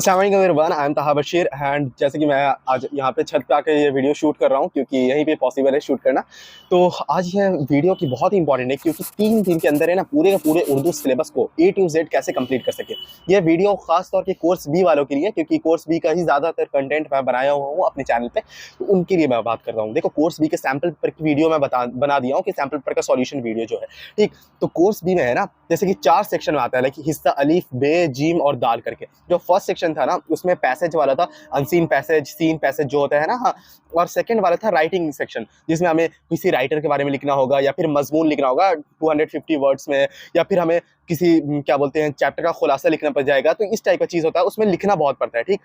अस्सलाम वालेकुम everyone, I am ताहा बशीर एंड जैसे कि मैं आज यहाँ पे छत पे आकर ये वीडियो शूट कर रहा हूँ क्योंकि यहीं पे पॉसिबल है शूट करना। तो आज यह वीडियो की बहुत ही इंपॉर्टेंट है क्योंकि 3 दिन के अंदर है ना पूरे के पूरे उर्दू सिलेबस को ए टू जेड कैसे कंप्लीट कर सके। यह वीडियो खास तौर पे कोर्स बी वालों के लिए, क्योंकि कोर्स बी का ही ज़्यादातर कंटेंट मैं बनाया हुआ हूँ अपने चैनल पे, तो उनके लिए मैं बात कर रहा हूँ। देखो, कोर्स बी के सैम्पल पर की वीडियो मैं बना दिया हूँ कि सैम्पल पर का सॉल्यूशन वीडियो जो है, ठीक। तो कोर्स बी में है ना, जैसे कि 4 सेक्शन में आता है, लाइक हिस्सा अलीफ बे जीम और दाल करके। जो फर्स्ट सेक्शन था ना उसमें पैसेज वाला था, अनसीन पैसेज, सीन पैसेज जो होता है ना, हाँ। और सेकंड वाला था राइटिंग सेक्शन, जिसमें हमें किसी राइटर के बारे में लिखना होगा या फिर मजमून लिखना होगा 250 वर्ड्स में, या फिर हमें किसी क्या बोलते हैं चैप्टर का खुलासा लिखना पड़ जाएगा। तो इस टाइप का चीज़ होता है, उसमें लिखना बहुत पड़ता है, ठीक।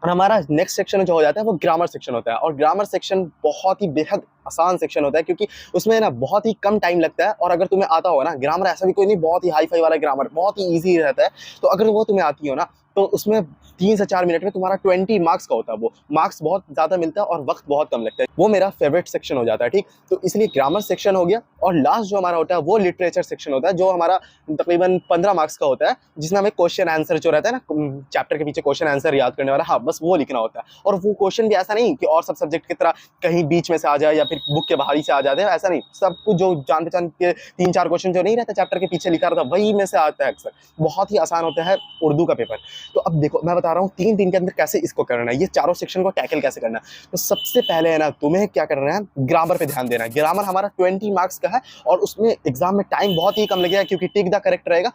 और हमारा नेक्स्ट सेक्शन जो हो जाता है वो ग्रामर सेक्शन होता है, और ग्रामर सेक्शन बहुत ही बेहद आसान सेक्शन होता है क्योंकि उसमें ना बहुत ही कम टाइम लगता है। और अगर तुम्हें आता हो ना ग्रामर, ऐसा भी कोई नहीं बहुत ही हाई फाई वाला ग्रामर, बहुत ही ईजी रहता है। तो अगर वो तुम्हें आती हो ना तो उसमें 3 से 4 मिनट में तुम्हारा 20 मार्क्स का होता है। वो मार्क्स बहुत ज़्यादा मिलता है और वक्त बहुत कम लगता है। वो मेरा फेवरेट सेक्शन हो जाता है, ठीक। तो इसलिए ग्रामर सेक्शन हो गया, और लास्ट जो हमारा होता है वो लिटरेचर सेक्शन होता है, जो हमारा तकरीबन 15 मार्क्स का होता है, जिसमें हमें क्वेश्चन आंसर जो रहता है ना चैप्टर के पीछे क्वेश्चन आंसर याद करने वाला, हाँ बस वो लिखना होता है। और वो क्वेश्चन भी ऐसा नहीं कि और सब सब्जेक्ट की तरह कहीं बीच में से आ जाए या फिर बुक के बाहरी से आ जाते हैं, ऐसा नहीं। सब कुछ जो जान पहचान के 3-4 क्वेश्चन जो नहीं रहता चैप्टर के पीछे लिखा रहता वही में से आता है अक्सर। बहुत ही आसान होता है उर्दू का पेपर। तो अब देखो, मैं बता रहा हूँ 3 दिन के अंदर कैसे इसको करना है, ये चारों सेक्शन को टैकल कैसे करना है। तो सबसे पहले है ना, तुम्हें क्या करना है, ग्रामर पे ध्यान देना है। ग्रामर हमारा 20 मार्क्स का है और उसमें एग्जाम में टाइम बहुत ही कम लगेगा क्योंकि टिक द करेक्ट रहेगा।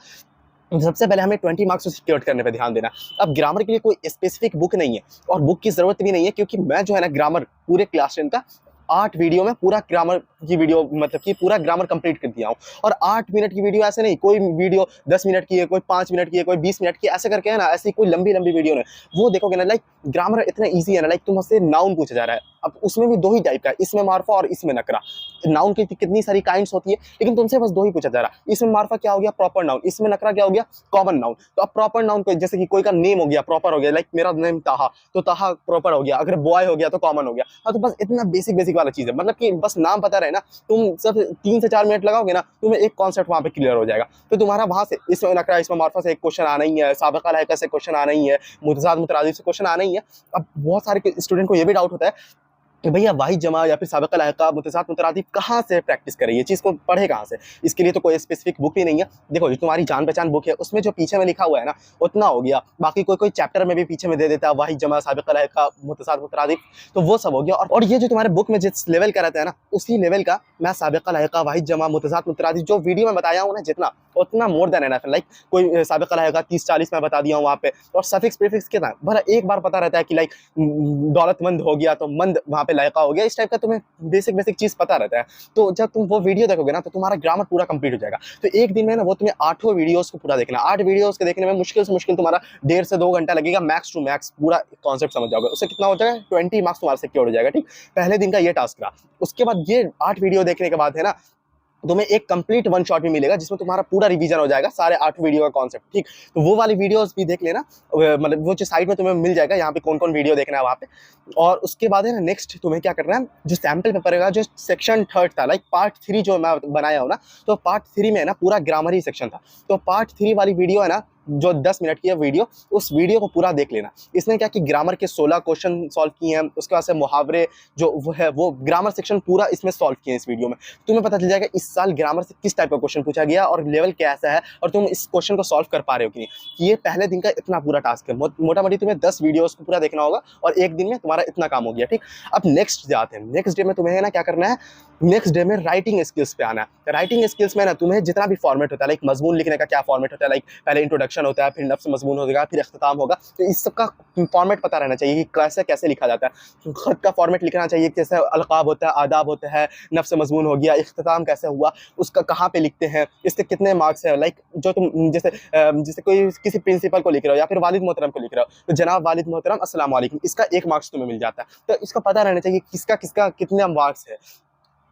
सबसे पहले हमें 20 मार्क्स को सिक्योर करने पे ध्यान देना। अब ग्रामर के लिए कोई स्पेसिफिक बुक नहीं है और बुक की जरूरत भी नहीं है, क्योंकि मैं जो है ना ग्रामर पूरे क्लास 10 का 8 वीडियो में पूरा ग्रामर की वीडियो, मतलब कि पूरा ग्रामर कंप्लीट कर दिया हूँ। और 8 मिनट की वीडियो ऐसे नहीं, कोई वीडियो 10 मिनट की है, कोई 5 मिनट की है, कोई 20 मिनट की, ऐसे करके है ना, ऐसी कोई लंबी लंबी वीडियो नहीं। वो देखोगे ना, लाइक ग्रामर इतना ईजी है ना, लाइक तुमसे नाउन पूछा जा रहा है। अब उसमें भी 2 ही टाइप का है, इसमें मार्फा और इसमें नकरा। नाउन की कितनी सारी काइंड्स होती है, लेकिन तुमसे बस 2 ही पूछा जा रहा है। इसमें मार्फा क्या हो गया, प्रॉपर नाउन। इसमें नकरा क्या हो गया, कॉमन नाउन। तो अब प्रॉपर नाउन को, जैसे कि कोई का नेम हो गया, प्रॉपर हो गया, लाइक मेरा नेम ताहा, तो ताहा प्रॉपर हो गया। अगर बॉय हो गया तो कॉमन हो गया। हाँ, तो बस इतना बेसिक बेसिक वाला चीज है, मतलब कि बस नाम पता रहे ना, तुम सब 3 से 4 मिनट लगाओगे ना, तुम्हें एक कॉन्सेप्ट वहां पे क्लियर हो जाएगा। तो तुम्हारा वहां से इसमें नकरा, इसमें मार्फा से एक क्वेश्चन आना ही है, साबिका लाहिका से क्वेश्चन आना ही है, मुतज़ाद मुतरादिफ से क्वेश्चन आना ही है। अब बहुत सारे स्टूडेंट को ये भी डाउट होता है कि भैया वाहिद जमा या फिर साबिका लाहिका, मुतज़ाद मुतरादिफ कहाँ से प्रैक्टिस करें, ये चीज़ को पढ़े कहाँ से। इसके लिए तो कोई स्पेसिफिक बुक भी नहीं है। देखो, जो तुम्हारी जान पहचान बुक है उसमें जो पीछे में लिखा हुआ है ना, उतना हो गया। बाकी कोई कोई चैप्टर में भी पीछे में दे देता है वाहिद जमा, साबिका लाहिका, मुतज़ाद मुतरादिफ, तो वो सब हो गया। और ये जो तुम्हारे बुक में जिस लेवल का रहता है ना, उसी लेवल का मैं साबिका लाहिका, वाहिद जमा, मुतज़ाद मुतरादिफ जो वीडियो में बताया हूँ ना, जितना उतना मोर देन एनफ। लाइक कोई साबिका लाहिका 30-40 में बता दिया हूँ वहाँ पे, और सफिक्स प्रीफिक्स कितना भला एक बार पता रहता है कि लाइक दौलतमंद हो गया तो मंद वहाँ पे लायका हो गया, इस टाइप का तुम्हें बेसिक बेसिक चीज पता रहता है। तो जब तुम वो वीडियो देखोगे ना, तो तुम्हारा ग्रामर पूरा कंप्लीट हो जाएगा। तो एक दिन में ना वो तुम्हें 8 वीडियोस को पूरा देखना। 8 वीडियोस के देखने में मुश्किल से मुश्किल तुम्हारा 1.5 से 2 घंटा लगेगा, मैक्स टू मैक्स पूरा कॉन्सेप्ट समझ जाओगे। उससे कितना हो जाएगा, 20 मार्क्स तुम्हारा सिक्योर हो जाएगा, ठीक। पहले दिन का ये टास्क रहा। उसके बाद ये 8 वीडियो देखने के बाद है ना, तुम्हें एक कंप्लीट वन शॉट भी मिलेगा जिसमें तुम्हारा पूरा रिवीजन हो जाएगा, सारे 8 वीडियो का कॉन्सेप्ट, ठीक। तो वो वाली वीडियोस भी देख लेना, मतलब वो जो साइड में तुम्हें मिल जाएगा, यहाँ पे कौन कौन वीडियो देखना है वहाँ पे। और उसके बाद है ना, नेक्स्ट तुम्हें क्या करना है, जो सैम्पल पेपर रहेगा, जो सेक्शन 3 था, लाइक पार्ट 3 जो मैं बनाया हूँ ना, तो पार्ट 3 में है ना पूरा ग्रामर ही सेक्शन था। तो पार्ट 3 वाली वीडियो है ना, जो 10 मिनट की है वीडियो, उस वीडियो को पूरा देख लेना। इसमें क्या कि ग्रामर के 16 क्वेश्चन सॉल्व किए हैं, उसके बाद से मुहावरे जो वो है, वो ग्रामर सेक्शन पूरा इसमें सॉल्व किए हैं इस वीडियो में। तुम्हें पता चल जाएगा इस साल ग्रामर से किस टाइप का क्वेश्चन पूछा गया और लेवल कैसा है, और तुम इस क्वेश्चन को सॉल्व कर पा रहे हो कि नहीं। ये पहले दिन का इतना पूरा टास्क है। मोटा मोटी तुम्हें 10 वीडियोस को पूरा देखना होगा और एक दिन में तुम्हारा इतना काम हो गया, ठीक। अब नेक्स्ट जाते हैं। नेक्स्ट डे में तुम्हें है ना क्या करना है, नेक्स्ट डे में राइटिंग स्किल्स पे आना है। राइटिंग स्किल्स में ना तुम्हें जितना भी फॉर्मेट होता है, लाइक मजमून लिखने का क्या फॉर्मेट होता है, लाइक पहले इंट्रोडक्शन होता है, फिर नफ्स मजमून होगा, फिर इख्तिताम होगा। तो इस सब का फॉर्मेट पता रहना चाहिए कि कैसे कैसे लिखा जाता है। खत का फॉर्मेट लिखना चाहिए, जैसे अलकाब होता है, आदाब होता है, नफ्स मजमून हो गया, इख्तिताम कैसे हुआ, उसका कहाँ पे लिखते हैं, इसके कितने मार्क्स है। लाइक जो तुम जैसे कोई किसी प्रिंसिपल को लिख रहे हो या फिर वालिद मोहतरम को लिख रहे हो, तो जनाब वालिद मोहतरम अस्सलाम वालेकुम, इसका 1 मार्क्स तुम्हें मिल जाता है। तो इसका पता रहना चाहिए किसका किसका कितने मार्क्स है।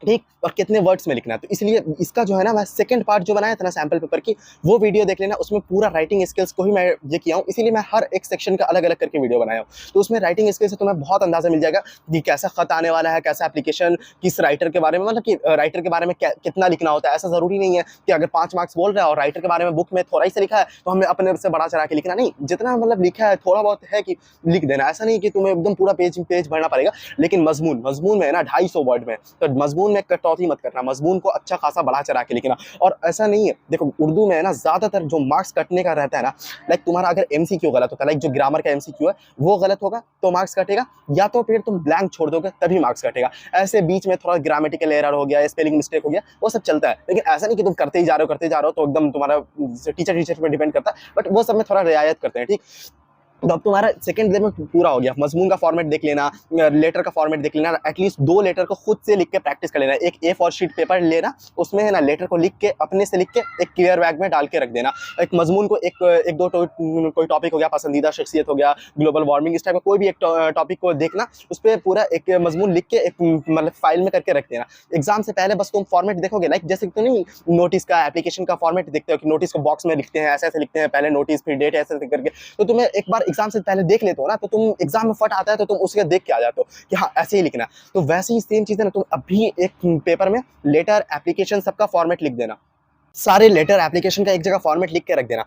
ठीक, और कितने वर्ड्स में लिखना है। तो इसलिए इसका जो है ना, मैं सेकंड पार्ट जो बनाया था ना सैंपल पेपर की, वो वीडियो देख लेना, उसमें पूरा राइटिंग स्किल्स को ही मैं ये किया हूँ, इसीलिए मैं हर एक सेक्शन का अलग अलग करके वीडियो बनाया हूँ। तो उसमें राइटिंग स्किल्स से तुम्हें बहुत अंदाजा मिल जाएगा कि कैसा खत आने वाला है, कैसा एप्लीकेशन, किस राइटर के बारे में, मतलब कि राइटर के बारे में कितना लिखना होता है। ऐसा जरूरी नहीं है कि अगर 5 मार्क्स बोल रहा है और राइटर के बारे में बुक में थोड़ा ही से लिखा है तो हमें अपने से बढ़ा चढ़ा के लिखना नहीं, जितना मतलब लिखा है थोड़ा बहुत है कि लिख देना। ऐसा नहीं कि तुम्हें एकदम पूरा पेज पेज भरना पड़ेगा। लेकिन मजमून में है ना 250 वर्ड में, तो मजमून में कटौती मत करना, मजमून को अच्छा खासा बढ़ा चढ़ा के लिखना। और ऐसा नहीं है, देखो उर्दू में है ना ज्यादातर जो मार्क्स कटने का रहता है ना, लाइक तुम्हारा अगर एमसीक्यू गलत होता है, लाइक जो ग्रामर का एमसीक्यू है वो गलत होगा तो मार्क्स कटेगा, या तो फिर तुम ब्लैंक छोड़ दोगे तभी मार्क्स कटेगा। ऐसे बीच में थोड़ा ग्रामेटिकल एरर हो गया, स्पेलिंग मिस्टेक हो गया, वो सब चलता है। लेकिन ऐसा नहीं कि तुम करते ही जा रहे हो तो एकदम तुम्हारा टीचर पे डिपेंड करता है, बट वो सब में थोड़ा रियायत करते हैं, ठीक। तो अब तुम्हारा सेकंड डे में पूरा हो गया। मजमून का फॉर्मेट देख लेना, लेटर का फॉर्मेट देख लेना, एटलीस्ट 2 लेटर को खुद से लिख के प्रैक्टिस कर लेना। एक A4 शीट पेपर लेना, उसमें है ना लेटर को लिख के अपने से लिख के एक क्लियर बैग में डाल के रख देना। एक मजमून को एक दो कोई टॉपिक हो गया, पसंदीदा शख्सियत हो गया, ग्लोबल वार्मिंग, इस टाइप का कोई भी एक टॉपिक को देखना, उस पर पूरा एक मजमून लिख के एक मतलब फाइल में करके रख देना। एग्जाम से पहले बस तुम फॉर्मेट देखोगे, लाइक जैसे तो नहीं नोटिस का एप्लीकेशन का फॉर्मेट देखते हो कि नोटिस को बॉक्स में लिखते हैं, ऐसे ऐसे लिखते हैं, पहले नोटिस फिर डेट, ऐसे करके। तो तुम्हें एक बार एग्जाम से पहले देख लेते हो ना, तो तुम एग्जाम में फट आता है तो तुम उसके देख के आ जाते हो कि हाँ ऐसे ही लिखना। तो वैसे ही सेम चीज है ना, तुम अभी एक पेपर में लेटर, एप्लीकेशन सबका फॉर्मेट लिख देना, सारे लेटर एप्लीकेशन का एक जगह फॉर्मेट लिख के रख देना।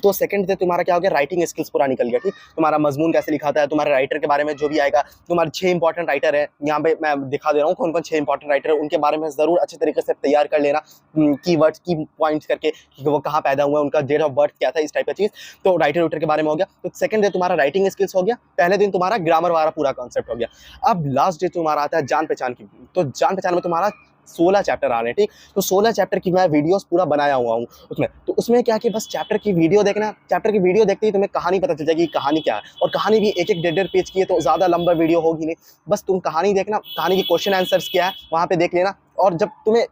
तो सेकंड से तुम्हारा क्या हो गया, राइटिंग स्किल्स पूरा निकल गया, ठीक। तुम्हारा मजमून कैसे लिखाता है, तुम्हारे राइटर के बारे में जो भी आएगा, तुम्हारे 6 इंपॉर्टेंट राइटर है, यहाँ पे मैं दिखा दे रहा हूँ कौन कौन 6 इंपॉर्टेंट राइटर है, उनके बारे में जरूर अच्छे तरीके से तैयार कर लेना, कीवर्ड्स की पॉइंट्स करके कि वो कहाँ पैदा हुआ, उनका डेट ऑफ बर्थ क्या था, इस टाइप का चीज। तो राइटर के बारे में हो गया। तो सेकंड डे तुम्हारा राइटिंग स्किल्स हो गया, पहले दिन तुम्हारा ग्रामर वाला पूरा कॉन्सेप्ट हो गया। अब लास्ट डे तुम्हारा आता है जान पहचान की। तो जान पहचान में तुम्हारा 16 चैप्टर आ रहे हैं, ठीक। तो 16 चैप्टर की मैं वीडियोस पूरा बनाया हुआ हूँ उसमें। तो उसमें क्या कि बस चैप्टर की वीडियो देखना, चैप्टर की वीडियो देखते ही तुम्हें कहानी पता चल जाएगी, कहानी क्या है। और कहानी भी एक एक 1.5 पेज की है, तो ज़्यादा लंबा वीडियो होगी नहीं। बस तुम कहानी देखना, कहानी के क्वेश्चन आंसर्स क्या है वहाँ पे देख लेना। और जब तुम्हें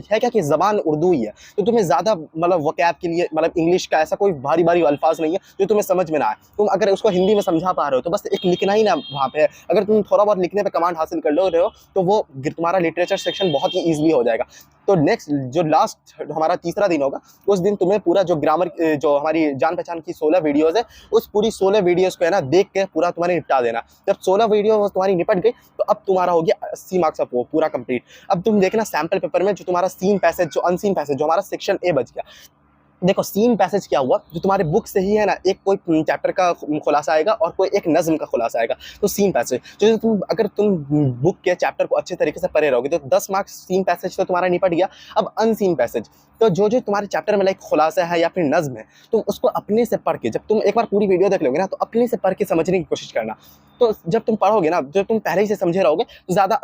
है क्या कि ज़बान उर्दू ही है, तो तुम्हें ज़्यादा मतलब वोकैब के लिए, मतलब इंग्लिश का ऐसा कोई भारी भारी अल्फाज नहीं है जो तुम्हें समझ में ना आए। तुम अगर उसको हिंदी में समझा पा रहे हो तो बस एक लिखना ही ना वहाँ पे है। अगर तुम थोड़ा बहुत लिखने पे कमांड हासिल कर लो रहे हो तो वो तुम्हारा लिटरेचर सेक्शन बहुत ही ईजिली हो जाएगा। तो नेक्स्ट जो लास्ट हमारा तीसरा दिन होगा, उस दिन तुम्हें पूरा जो ग्रामर, जो हमारी जान पहचान की 16 वीडियोज़ है, उस पूरी 16 वीडियोज़ को है ना देख के पूरा तुम्हारी निपटा देना। जब 16 वीडियो तुम्हारी निपट गई तो अब तुम्हारा हो गया 80 मार्क्स का पूरा कंप्लीट। अब तुम देखना सैंपल पेपर में जो तुम्हारा सीन पैसेज, जो अनसीन पैसेज, जो हमारा सेक्शन ए बच गया। देखो सीन पैसेज क्या हुआ, जो तुम्हारे बुक से ही है ना, एक कोई चैप्टर का खुलासा आएगा और कोई एक नज्म का खुलासा आएगा। तो सीन पैसेज जो तुम, अगर तुम बुक के चैप्टर को अच्छे तरीके से पढ़े रहोगे तो 10 मार्क्स सीन पैसेज तो तुम्हारा निपट गया। अब अनसीन पैसेज, तो जो जो तुम्हारे चैप्टर में लाइक खुलासा है या फिर नज्म है, तुम उसको अपने से पढ़ के, जब तुम एक बार पूरी वीडियो देख लोगे ना, तो अपने से पढ़ के समझने की कोशिश करना। तो जब तुम पढ़ोगे ना, जब तुम पहले ही से समझे रहोगे तो ज़्यादा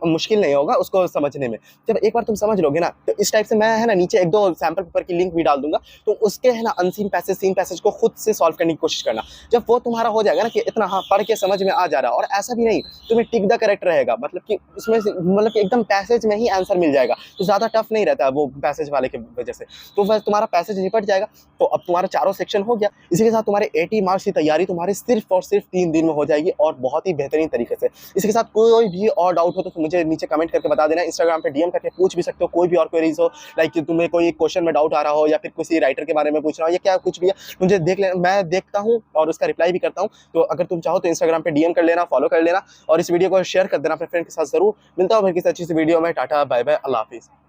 मुश्किल नहीं होगा उसको समझने में। जब एक बार तुम समझ लोगे ना, तो इस टाइप से मैं है ना नीचे 1-2 सैम्पल पेपर की लिंक भी डाल दूंगा, तो उसके है ना अनसीन पैसेज, सीन पैसेज को खुद से सॉल्व करने की कोशिश करना। जब वो तुम्हारा हो जाएगा ना कि इतना हाँ पढ़ के समझ में आ जा रहा है, और ऐसा भी नहीं तुम्हें टिक द करेक्ट रहेगा, मतलब कि उसमें मतलब कि एकदम पैसेज में ही आंसर मिल जाएगा, तो ज़्यादा टफ नहीं रहता है वो पैसेज वाले की वजह से। तो बस तुम्हारा पैसेज निपट जाएगा। तो अब तुम्हारा चारों सेक्शन हो गया। इसी के साथ तुम्हारे 80 मार्क्स की तैयारी तुम्हारी सिर्फ और सिर्फ 3 दिन में हो जाएगी, और बहुत ही बेहतरीन तरीके से। इसके साथ कोई भी और डाउट हो तो मुझे नीचे कमेंट करके बता देना, इंस्टाग्राम पे डीएम करके पूछ भी सकते हो। कोई भी और क्वेरीज हो, लाइक कि तुम्हें कोई क्वेश्चन में डाउट आ रहा हो, या फिर किसी राइटर के बारे में पूछ रहा हो, या क्या कुछ भी है, मुझे देख लेना, मैं देखता हूँ और उसका रिप्लाई भी करता हूँ। तो अगर तुम चाहो तो इंस्टाग्राम पे डीएम कर लेना, फॉलो कर लेना, और इस वीडियो को शेयर कर देना अपने फ्रेंड के साथ। जरूर मिलता हूँ फिर किसी अच्छी सी वीडियो में। टाटा बाय बाय, अल्लाह हाफिज़।